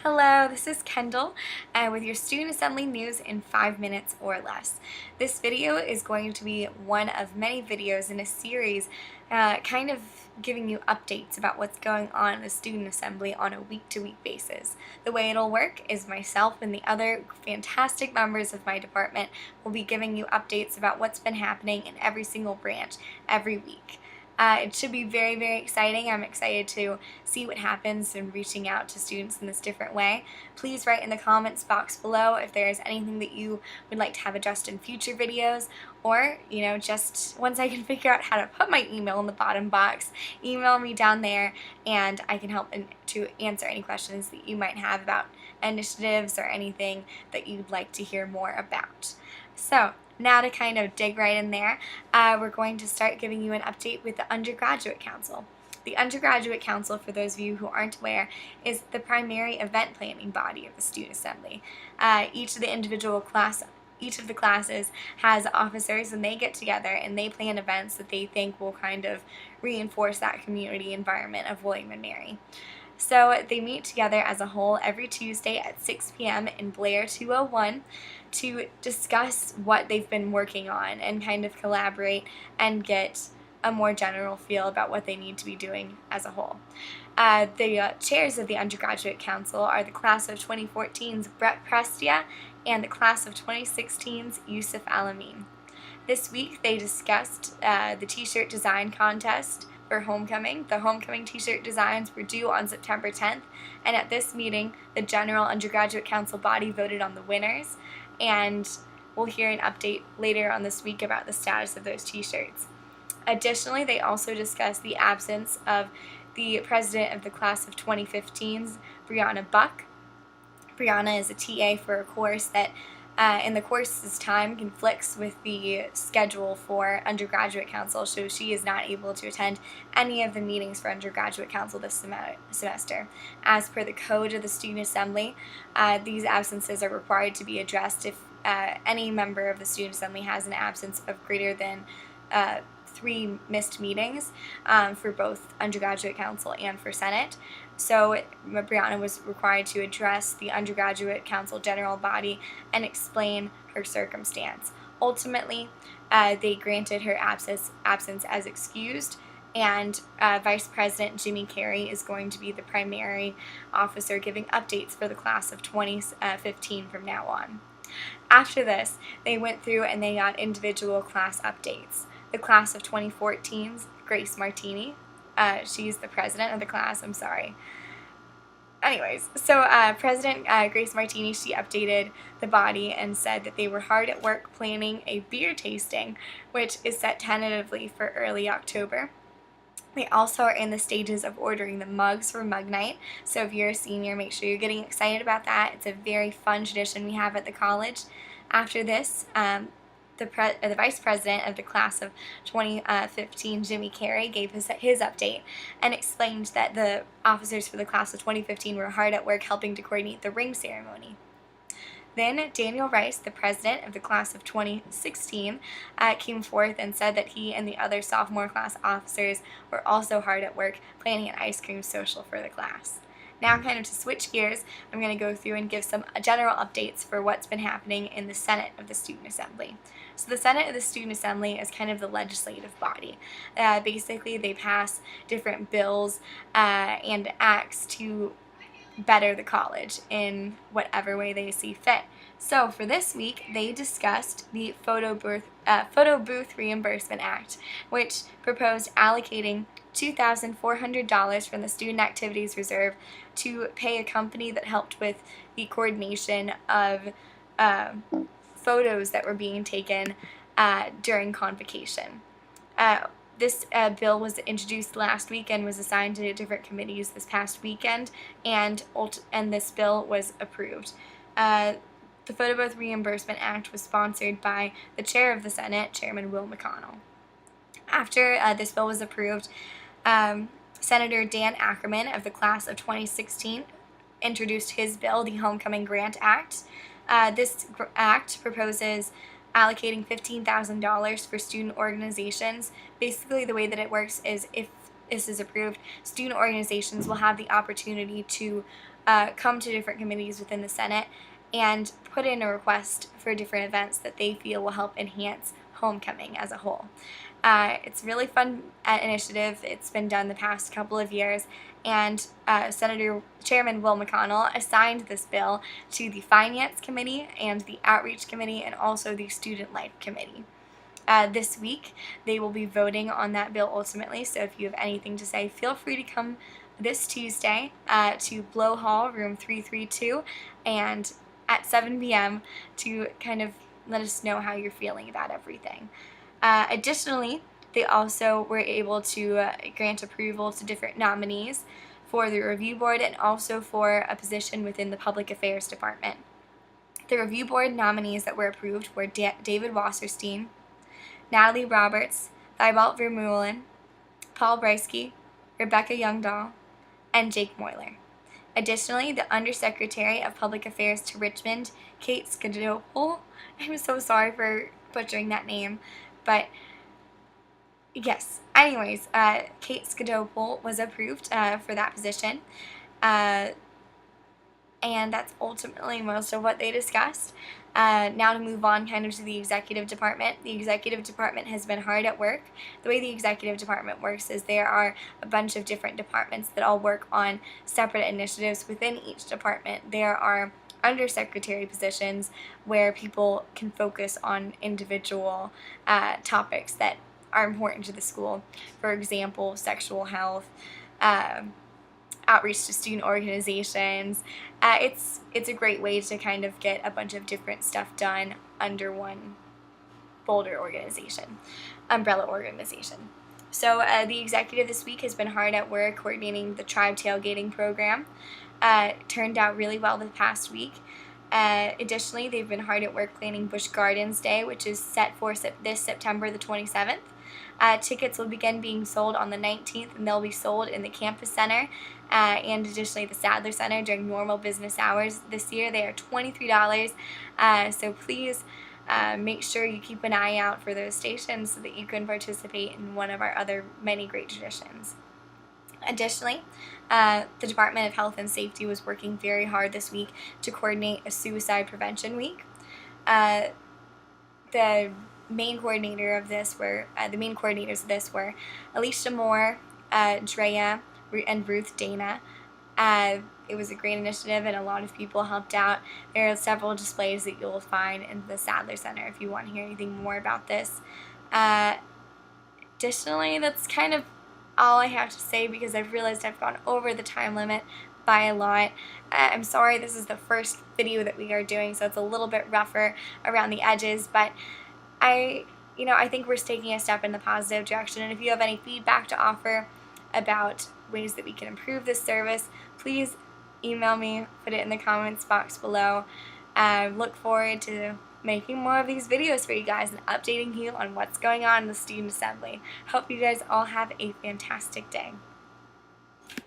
Hello, this is Kendall with your Student Assembly news in 5 minutes or less. This video is going to be one of many videos in a series kind of giving you updates about what's going on in the Student Assembly on a week-to-week basis. The way it'll work is myself and the other fantastic members of my department will be giving you updates about what's been happening in every single branch every week. It should be very, very exciting. I'm excited to see what happens in reaching out to students in this different way. Please write in the comments box below if there is anything that you would like to have addressed in future videos, or, just once I can figure out how to put my email in the bottom box, email me down there and I can help to answer any questions that you might have about initiatives or anything that you'd like to hear more about. So, now to kind of dig right in there, we're going to start giving you an update with the Undergraduate Council. The Undergraduate Council, for those of you who aren't aware, is the primary event planning body of the Student Assembly. Each of the classes has officers, and they get together and they plan events that they think will kind of reinforce that community environment of William and Mary. So they meet together as a whole every Tuesday at 6 p.m. in Blair 201 to discuss what they've been working on and kind of collaborate and get a more general feel about what they need to be doing as a whole. The chairs of the Undergraduate Council are the class of 2014's Brett Prestia and the class of 2016's Yusuf Alamin. This week they discussed the t-shirt design contest for homecoming. The homecoming t-shirt designs were due on September 10th, and at this meeting the General Undergraduate Council body voted on the winners, and we'll hear an update later on this week about the status of those t-shirts. Additionally, they also discussed the absence of the president of the class of 2015's Brianna Buck. Brianna is a TA for a course that in the course's time conflicts with the schedule for Undergraduate Council, so she is not able to attend any of the meetings for Undergraduate Council this semester. As per the code of the Student Assembly, these absences are required to be addressed if any member of the Student Assembly has an absence of greater than 3 missed meetings for both Undergraduate Council and for Senate. So Brianna was required to address the Undergraduate Council general body and explain her circumstance. Ultimately, they granted her absence as excused, and Vice President Jimmy Carey is going to be the primary officer giving updates for the class of 2015 from now on. After this, they went through and they got individual class updates. The class of 2014's Grace Martini. She's the president of the class, I'm sorry. Anyways, so President Grace Martini, she updated the body and said that they were hard at work planning a beer tasting, which is set tentatively for early October. They also are in the stages of ordering the mugs for Mug Night, so if you're a senior, make sure you're getting excited about that. It's a very fun tradition we have at the college. After this, the vice president of the class of 2015, Jimmy Carey, gave his update and explained that the officers for the class of 2015 were hard at work helping to coordinate the ring ceremony. Then Daniel Rice, the president of the class of 2016, came forth and said that he and the other sophomore class officers were also hard at work planning an ice cream social for the class. Now, kind of to switch gears, I'm going to go through and give some general updates for what's been happening in the Senate of the Student Assembly. So the Senate of the Student Assembly is kind of the legislative body. Basically, they pass different bills and acts to better the college in whatever way they see fit. So for this week, they discussed the Photo Booth Reimbursement Act, which proposed allocating $2,400 from the Student Activities Reserve to pay a company that helped with the coordination of photos that were being taken during convocation. This bill was introduced last week and was assigned to different committees this past weekend, and this bill was approved. The Photo Booth Reimbursement Act was sponsored by the chair of the Senate, Chairman Will McConnell. After this bill was approved, Senator Dan Ackerman of the class of 2016 introduced his bill, the Homecoming Grant Act. This act proposes allocating $15,000 for student organizations. Basically, the way that it works is if this is approved, student organizations will have the opportunity to come to different committees within the Senate and put in a request for different events that they feel will help enhance homecoming as a whole. It's a really fun initiative. It's been done the past couple of years, and Chairman Will McConnell assigned this bill to the Finance Committee and the Outreach Committee and also the Student Life Committee. This week, they will be voting on that bill ultimately, so if you have anything to say, feel free to come this Tuesday to Blow Hall, room 332, and at 7 p.m. to kind of let us know how you're feeling about everything. Additionally, they also were able to grant approval to different nominees for the review board and also for a position within the Public Affairs Department. The review board nominees that were approved were David Wasserstein, Natalie Roberts, Thibault Vermeulen, Paul Breisky, Rebecca Youngdahl, and Jake Moyler. Additionally, the Undersecretary of Public Affairs to Richmond, Kate Skidopol, I'm so sorry for butchering that name, but yes. Anyways, Kate Skidopol was approved for that position, and that's ultimately most of what they discussed. Now to move on kind of to the executive department. The executive department has been hard at work. The way the executive department works is there are a bunch of different departments that all work on separate initiatives within each department. There are undersecretary positions where people can focus on individual topics that are important to the school. For example, sexual health, outreach to student organizations. It's a great way to kind of get a bunch of different stuff done under one umbrella organization. So the executive this week has been hard at work coordinating the Tribe Tailgating program. It turned out really well the past week. Additionally, they've been hard at work planning Busch Gardens Day, which is set for this September the 27th. Tickets will begin being sold on the 19th, and they'll be sold in the Campus Center and additionally the Sadler Center during normal business hours. This year they are $23, so please make sure you keep an eye out for those stations so that you can participate in one of our other many great traditions. Additionally, the Department of Health and Safety was working very hard this week to coordinate a suicide prevention week. The main coordinators of this were Alicia Moore, Drea, and Ruth Dana. It was a great initiative and a lot of people helped out. There are several displays that you'll find in the Sadler Center if you want to hear anything more about this. Additionally, that's kind of all I have to say because I've realized I've gone over the time limit by a lot. I'm sorry this is the first video that we are doing, so it's a little bit rougher around the edges, but I think we're taking a step in the positive direction, and if you have any feedback to offer about ways that we can improve this service, please email me, put it in the comments box below. I look forward to making more of these videos for you guys and updating you on what's going on in the Student Assembly. Hope you guys all have a fantastic day.